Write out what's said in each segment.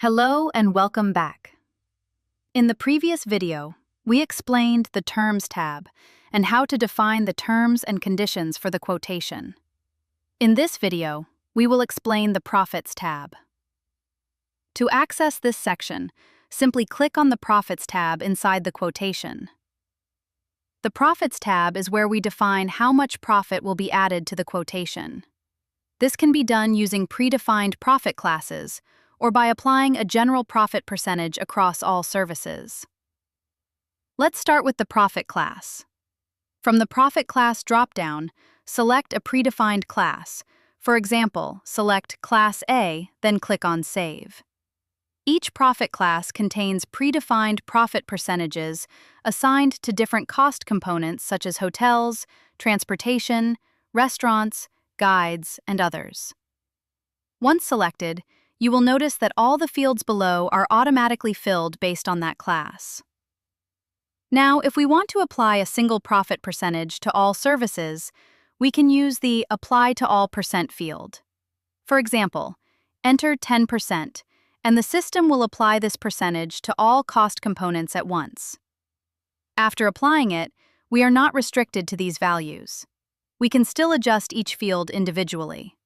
Hello and welcome back. In the previous video, we explained the Terms tab and how to define the terms and conditions for the quotation. In this video, we will explain the Profits tab. To access this section, simply click on the Profits tab inside the quotation. The Profits tab is where we define how much profit will be added to the quotation. This can be done using predefined profit classes or by applying a general profit percentage across all services. Let's start with the profit class. From the profit class dropdown, select a predefined class. For example, select Class A, then click on Save. Each profit class contains predefined profit percentages assigned to different cost components such as hotels, transportation, restaurants, guides, and others. Once selected, you will notice that all the fields below are automatically filled based on that class. Now, if we want to apply a single profit percentage to all services, we can use the Apply to All % field. For example, enter 10%, and the system will apply this percentage to all cost components at once. After applying it, we are not restricted to these values. We can still adjust each field individually.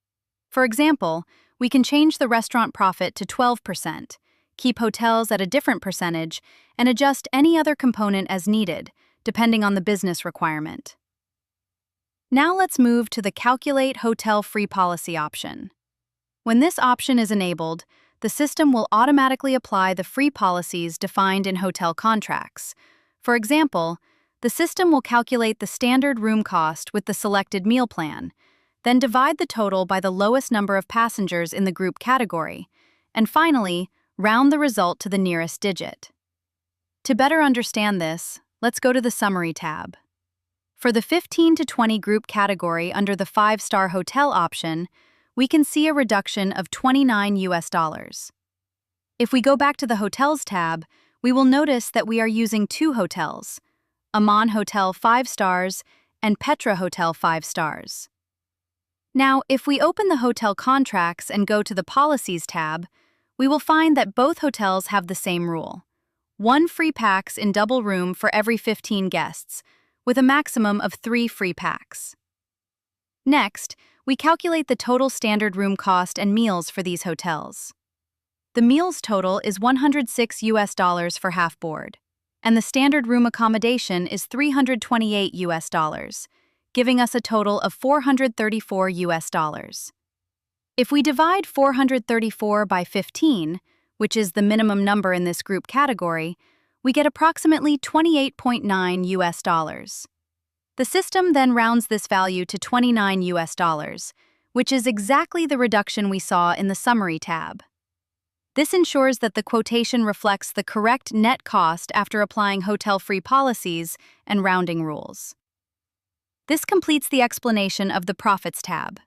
For example, we can change the restaurant profit to 12%, keep hotels at a different percentage, and adjust any other component as needed, depending on the business requirement. Now let's move to the Calculate Hotel Free Policy option. When this option is enabled, the system will automatically apply the free policies defined in hotel contracts. For example, the system will calculate the standard room cost with the selected meal plan, then divide the total by the lowest number of passengers in the group category, and finally, round the result to the nearest digit. To better understand this, let's go to the Summary tab. For the 15 to 20 group category under the 5-star hotel option, we can see a reduction of $29. If we go back to the Hotels tab, we will notice that we are using two hotels, Aman Hotel 5 stars and Petra Hotel 5 stars. Now, if we open the hotel contracts and go to the Policies tab, we will find that both hotels have the same rule: 1 free packs in double room for every 15 guests, with a maximum of 3 free packs. Next, we calculate the total standard room cost and meals for these hotels. The meals total is $106 for half board, and the standard room accommodation is $328, giving us a total of $434. If we divide 434 by 15, which is the minimum number in this group category, we get approximately $28.9. The system then rounds this value to $29, which is exactly the reduction we saw in the Summary tab. This ensures that the quotation reflects the correct net cost after applying hotel-free policies and rounding rules. This completes the explanation of the Profits tab.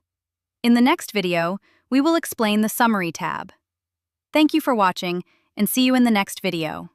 In the next video, we will explain the Summary tab. Thank you for watching, and see you in the next video.